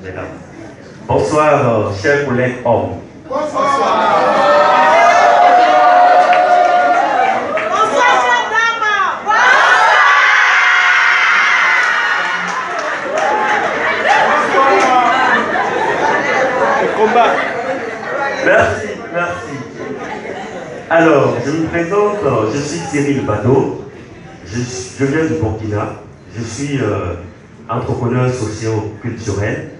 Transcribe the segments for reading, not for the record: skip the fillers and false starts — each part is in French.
D'accord. Bonsoir, chers collègues hommes. Bonsoir. Combat. Merci, merci. Alors, je me présente, je suis Cyril Bado, je viens du Burkina, je suis entrepreneur socio-culturel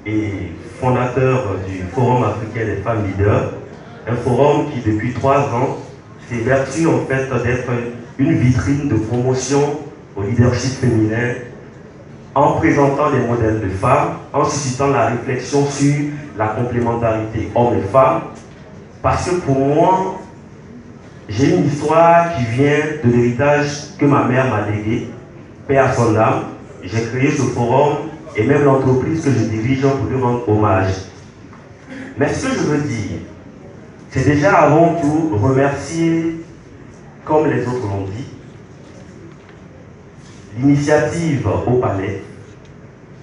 et fondateur du Forum africain des femmes leaders, un forum qui depuis 3 ans s'évertue en fait d'être une vitrine de promotion au leadership féminin en présentant des modèles de femmes, en suscitant la réflexion sur la complémentarité hommes et femmes, parce que pour moi, j'ai une histoire qui vient de l'héritage que ma mère m'a légué, paix à son âme. J'ai créé ce forum et même l'entreprise que je dirige pour lui rendre hommage. Mais ce que je veux dire, c'est déjà avant tout remercier, comme les autres l'ont dit, l'initiative au Palais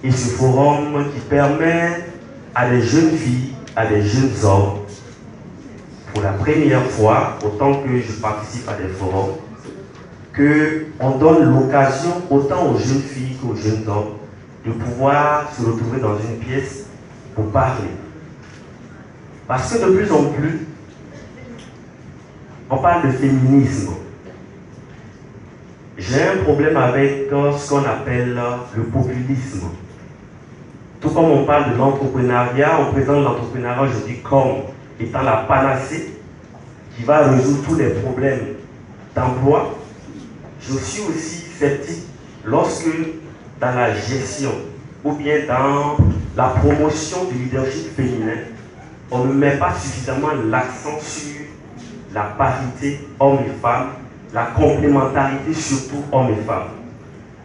et ce forum qui permet à des jeunes filles, à des jeunes hommes, pour la première fois, autant que je participe à des forums, qu'on donne l'occasion autant aux jeunes filles qu'aux jeunes hommes de pouvoir se retrouver dans une pièce pour parler. Parce que de plus en plus, on parle de féminisme. J'ai un problème avec ce qu'on appelle le populisme. Tout comme on parle de l'entrepreneuriat, on présente l'entrepreneuriat aujourd'hui comme étant la panacée qui va résoudre tous les problèmes d'emploi. Je suis aussi sceptique lorsque dans la gestion ou bien dans la promotion du leadership féminin, on ne met pas suffisamment l'accent sur la parité hommes et femmes, la complémentarité surtout hommes et femmes.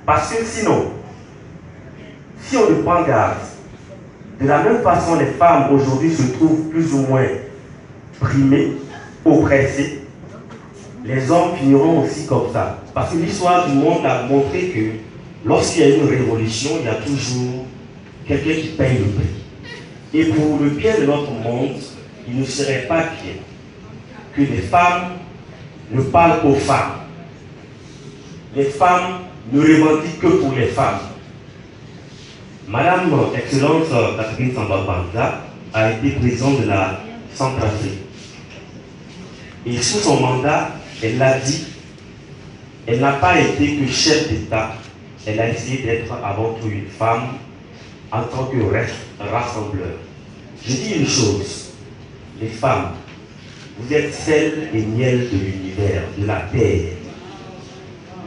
Parce que sinon, si on ne prend garde, de la même façon les femmes aujourd'hui se trouvent plus ou moins primées, oppressées, les hommes finiront aussi comme ça. Parce que l'histoire du monde a montré que lorsqu'il y a une révolution, il y a toujours quelqu'un qui paye le prix. Et pour le bien de notre monde, il ne serait pas bien que les femmes ne parlent qu'aux femmes. Les femmes ne revendiquent que pour les femmes. Madame Excellence Catherine Samba-Panza a été présidente de la Centrafrique. Et sous son mandat, elle l'a dit, elle n'a pas été que chef d'État, elle a essayé d'être avant tout une femme en tant que rassembleur. Je dis une chose, les femmes, vous êtes sel et miel de l'univers, de la terre.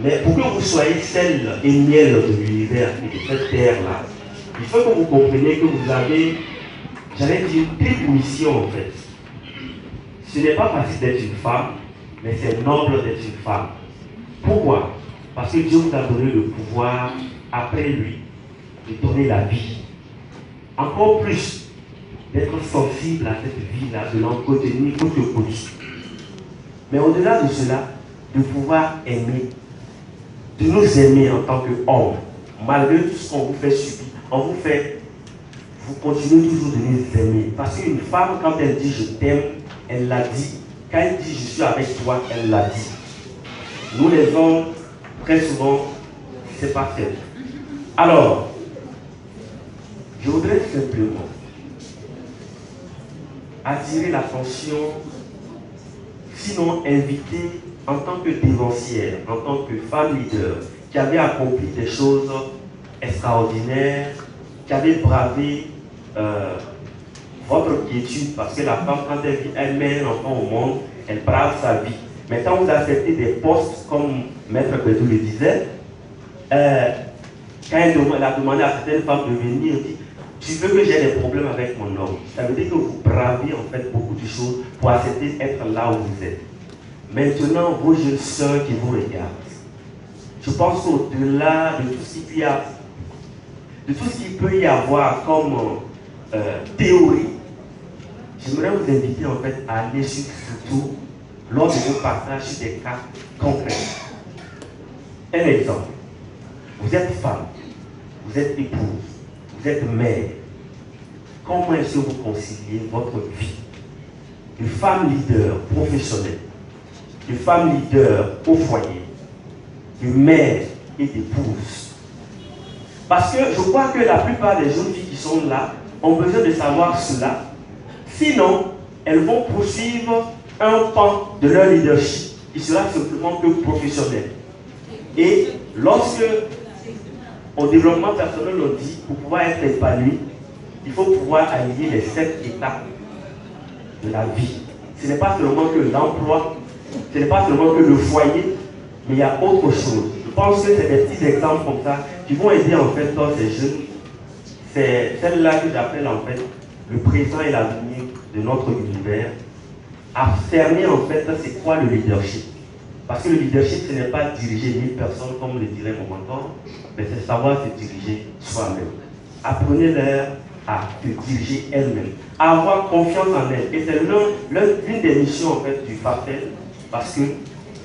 Mais pour que vous soyez sel et miel de l'univers et de cette terre-là, il faut que vous compreniez que vous avez, j'allais dire, triple mission en fait. Ce n'est pas facile d'être une femme, mais c'est noble d'être une femme. Pourquoi? Parce que Dieu vous a donné le pouvoir, après lui, de donner la vie. Encore plus, d'être sensible à cette vie-là, de l'entretenir coûte que coûte. Mais au-delà de cela, de pouvoir aimer, de nous aimer en tant qu'hommes, malgré tout ce qu'on vous fait subir, vous continuez toujours de nous aimer. Parce qu'une femme, quand elle dit je t'aime, elle l'a dit. Quand elle dit je suis avec toi, elle l'a dit. Nous les hommes, très souvent, c'est pas fait. Alors, je voudrais simplement attirer l'attention, sinon inviter en tant que dévancière, en tant que femme leader, qui avait accompli des choses extraordinaires, qui avait bravé votre quiétude, parce que la femme, quand elle met un enfant au monde, elle brave sa vie. Mais quand vous acceptez des postes, comme Maître Bédou le disait, quand elle a demandé à certaines femmes de venir, elle dit, tu veux que j'ai des problèmes avec mon homme. Ça veut dire que vous bravez en fait beaucoup de choses pour accepter d'être là où vous êtes. Maintenant, vos jeunes sœurs qui vous regardent, je pense qu'au-delà de tout ce qu'il peut y avoir comme théorie, j'aimerais vous inviter en fait à aller surtout lors de vos passages sur des cas concrets. Un exemple, vous êtes femme, vous êtes épouse, vous êtes mère, comment est-ce que vous conciliez votre vie de femme leader professionnelle, de femme leader au foyer, de mère et d'épouse. Parce que je crois que la plupart des jeunes filles qui sont là ont besoin de savoir cela. Sinon, elles vont poursuivre un pan de leur leadership qui sera simplement que professionnel. Et lorsque, au développement personnel, on dit, pour pouvoir être épanoui, il faut pouvoir allier les 7 étapes de la vie. Ce n'est pas seulement que l'emploi, ce n'est pas seulement que le foyer, mais il y a autre chose. Je pense que c'est des petits exemples comme ça qui vont aider en fait tous ces jeunes. C'est celle-là que j'appelle en fait le présent et l'avenir de notre univers, à cerner en fait c'est quoi le leadership. Parce que le leadership, ce n'est pas diriger 1000 personnes comme le dirait mon mentor, mais c'est savoir se diriger soi-même. Apprenez-leur à se diriger elle-même, à avoir confiance en elle. Et c'est l'une des missions en fait du FAFEL, parce que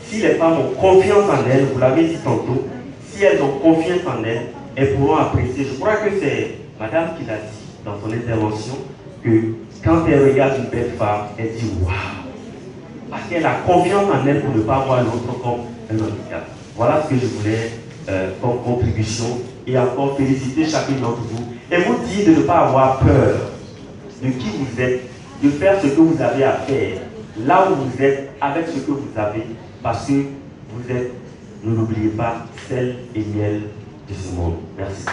si les femmes ont confiance en elles, vous l'avez dit tantôt, si elles ont confiance en elles, elles pourront apprécier. Je crois que c'est madame qui l'a dit dans son intervention, que quand elle regarde une belle femme, elle dit waouh, parce qu'elle a confiance en elle pour ne pas voir l'autre comme un handicap. Voilà ce que je voulais comme contribution, et encore féliciter chacune d'entre vous et vous dire de ne pas avoir peur de qui vous êtes, de faire ce que vous avez à faire là où vous êtes avec ce que vous avez, parce que vous êtes, ne l'oubliez pas, sel et miel de ce monde. Merci.